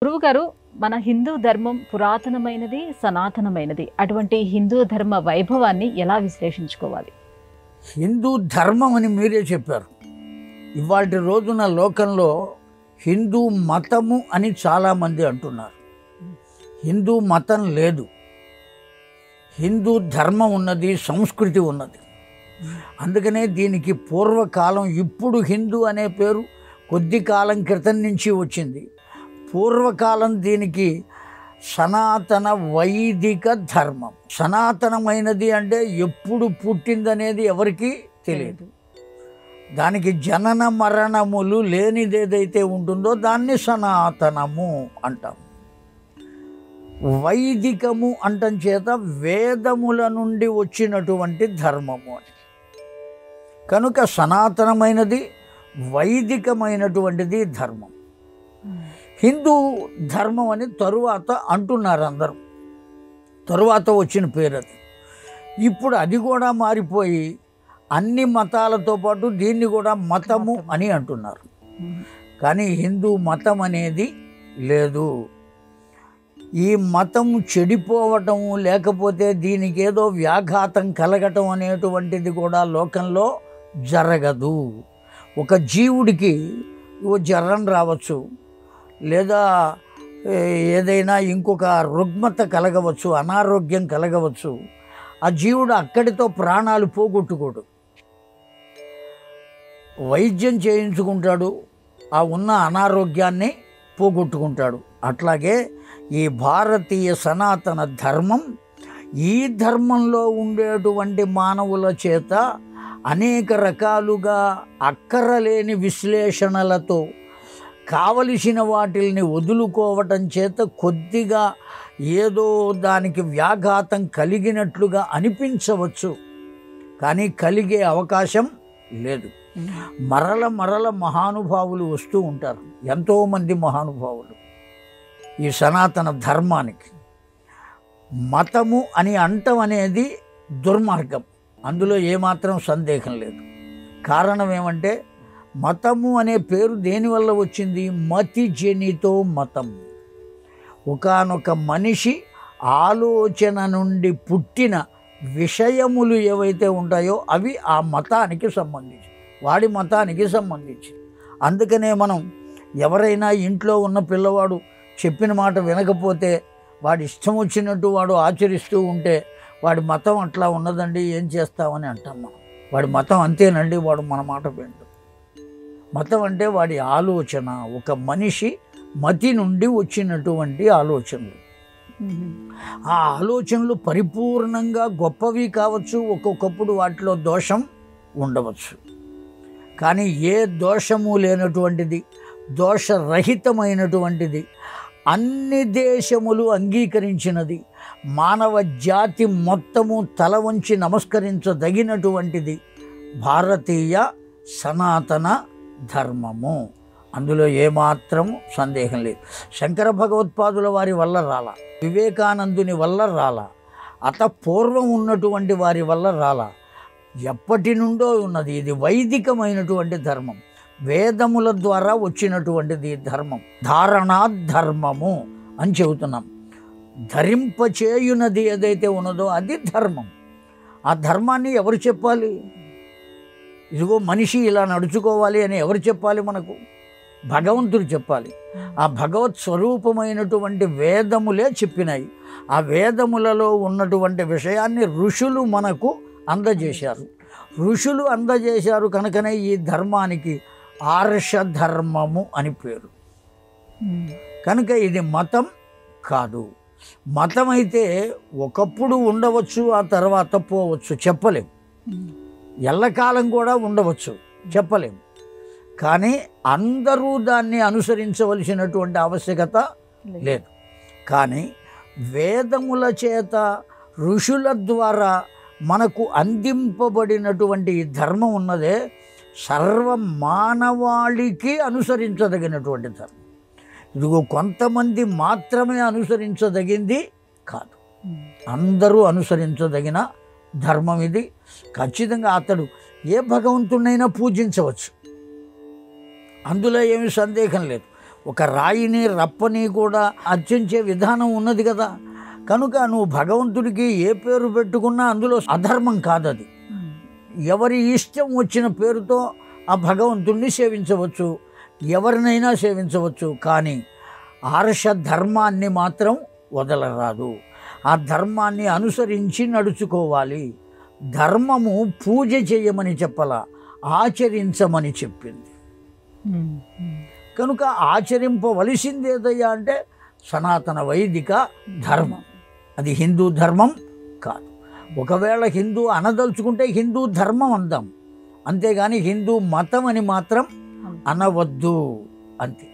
గురువుగారు, మన హిందూ ధర్మం పురాతనమైనది, సనాతనమైనది. అటువంటి హిందూ ధర్మ వైభవాన్ని ఎలా విశ్లేషించుకోవాలి? హిందూ ధర్మం అని మీరే చెప్పారు. ఇవాళ రోజున లోకంలో హిందూ మతము అని చాలామంది అంటున్నారు. హిందూ మతం లేదు, హిందూ ధర్మం ఉన్నది, సంస్కృతి ఉన్నది. అందుకనే దీనికి పూర్వకాలం, ఇప్పుడు హిందూ అనే పేరు కొద్ది కాలం క్రితం నుంచి వచ్చింది. పూర్వకాలం దీనికి సనాతన వైదిక ధర్మం. సనాతనమైనది అంటే ఎప్పుడు పుట్టిందనేది ఎవరికీ తెలియదు. దానికి జనన మరణములు లేనిదేదైతే ఉంటుందో దాన్ని సనాతనము అంటాం. వైదికము అంటం చేత వేదముల నుండి వచ్చినటువంటి ధర్మము అని. కనుక సనాతనమైనది, వైదికమైనటువంటిది ధర్మం. హిందూ ధర్మం అని తరువాత అంటున్నారు అందరూ, తరువాత వచ్చిన పేరు అది. ఇప్పుడు అది కూడా మారిపోయి అన్ని మతాలతో పాటు దీన్ని కూడా మతము అని అంటున్నారు. కానీ హిందూ మతం అనేది లేదు. ఈ మతం చెడిపోవటం, లేకపోతే దీనికి ఏదో వ్యాఘాతం కలగటం అనేటువంటిది కూడా లోకంలో జరగదు. ఒక జీవుడికి జ్వరం రావచ్చు, లేదా ఏదైనా ఇంకొక రుగ్మత కలగవచ్చు, అనారోగ్యం కలగవచ్చు. ఆ జీవుడు అక్కడితో ప్రాణాలు పోగొట్టుకోడు, వైద్యం చేయించుకుంటాడు, ఆ ఉన్న అనారోగ్యాన్ని పోగొట్టుకుంటాడు. అట్లాగే ఈ భారతీయ సనాతన ధర్మం, ఈ ధర్మంలో ఉండేటువంటి మానవుల చేత అనేక రకాలుగా అక్కరలేని విశ్లేషణలతో కావలసిన వాటిల్ని వదులుకోవటం చేత కొద్దిగా ఏదో దానికి వ్యాఘాతం కలిగినట్లుగా అనిపించవచ్చు, కానీ కలిగే అవకాశం లేదు. మరల మహానుభావులు వస్తూ ఉంటారు, ఎంతోమంది మహానుభావులు ఈ సనాతన ధర్మానికి. మతము అని అంటం అనేది దుర్మార్గం, అందులో ఏమాత్రం సందేహం లేదు. కారణం ఏమంటే, మతము అనే పేరు దేనివల్ల వచ్చింది? మతి జనితో మతం. ఒకానొక మనిషి ఆలోచన నుండి పుట్టిన విషయములు ఏవైతే ఉంటాయో అవి ఆ మతానికి సంబంధించి, వాడి మతానికి సంబంధించి. అందుకనే మనం ఎవరైనా ఇంట్లో ఉన్న పిల్లవాడు చెప్పిన మాట వినకపోతే, వాడి ఇష్టం వచ్చినట్టు వాడు ఆచరిస్తూ ఉంటే, వాడి మతం అట్లా ఉన్నదండి, ఏం చేస్తామని అంటాం మనం. వాడి మతం అంతేనండి, వాడు మన మాట వింటాం. మతం అంటే వాడి ఆలోచన, ఒక మనిషి మతి నుండి వచ్చినటువంటి ఆలోచనలు. ఆ ఆలోచనలు పరిపూర్ణంగా గొప్పవి కావచ్చు, ఒక్కొక్కప్పుడు వాటిలో దోషం ఉండవచ్చు. కానీ ఏ దోషము లేనటువంటిది, దోషరహితమైనటువంటిది, అన్ని దేశములు అంగీకరించినది, మానవ జాతి మొత్తము తల వంచి నమస్కరించదగినటువంటిది భారతీయ సనాతన ధర్మము. అందులో ఏమాత్రము సందేహం లేదు. శంకర భగవత్పాదుల వారి వల్ల రాలా, వివేకానందుని వల్ల రాలా, అత పూర్వం ఉన్నటువంటి వారి వల్ల రాలా, ఎప్పటి నుండో ఉన్నది. ఇది వైదికమైనటువంటి ధర్మం, వేదముల ద్వారా వచ్చినటువంటిది ధర్మం. ధారణా ధర్మము అని చెబుతున్నాం. ధరింపచేయునది ఏదైతే ఉన్నదో అది ధర్మం. ఆ ధర్మాన్ని ఎవరు చెప్పాలి? ఇదిగో మనిషి ఇలా నడుచుకోవాలి అని ఎవరు చెప్పాలి మనకు? భగవంతుడు చెప్పాలి. ఆ భగవత్ స్వరూపమైనటువంటి వేదములే చెప్పినాయి. ఆ వేదములలో ఉన్నటువంటి విషయాన్ని ఋషులు మనకు అందజేశారు. ఋషులు అందజేశారు కనుకనే ఈ ధర్మానికి ఆర్షధర్మము అని పేరు. కనుక ఇది మతం కాదు. మతం అయితే ఒకప్పుడు ఉండవచ్చు, ఆ తర్వాత పోవచ్చు, చెప్పలేం. ఎల్లకాలం కూడా ఉండవచ్చు, చెప్పలేం. కానీ అందరూ దాన్ని అనుసరించవలసినటువంటి ఆవశ్యకత లేదు. కానీ వేదముల చేత, ఋషుల ద్వారా మనకు అందింపబడినటువంటి ఈ ధర్మం ఉన్నదే సర్వ మానవాళికి అనుసరించదగినటువంటి ధర్మం. ఇదిగో కొంతమంది మాత్రమే అనుసరించదగింది కాదు, అందరూ అనుసరించదగిన ధర్మం ఇది. ఖచ్చితంగా అతడు ఏ భగవంతుడినైనా పూజించవచ్చు, అందులో ఏమీ సందేహం లేదు. ఒక రాయిని రప్పని కూడా అర్చించే విధానం ఉన్నది కదా. కనుక నువ్వు భగవంతుడికి ఏ పేరు పెట్టుకున్నా అందులో అధర్మం కాదది. ఎవరి ఇష్టం వచ్చిన పేరుతో ఆ భగవంతుణ్ణి సేవించవచ్చు, ఎవరినైనా సేవించవచ్చు. కానీ ఆర్ష ధర్మాన్ని మాత్రం వదలరాదు. ఆ ధర్మాన్ని అనుసరించి నడుచుకోవాలి. ధర్మము పూజ చేయమని చెప్పలా, ఆచరించమని చెప్పింది. కనుక ఆచరింపవలసింది ఏదయ్యా అంటే సనాతన వైదిక ధర్మం. అది హిందూ ధర్మం కాదు. ఒకవేళ హిందూ అనదలుచుకుంటే హిందూ ధర్మం అందాం, అంతేగాని హిందూ మతం అని మాత్రం అనవద్దు అంతే.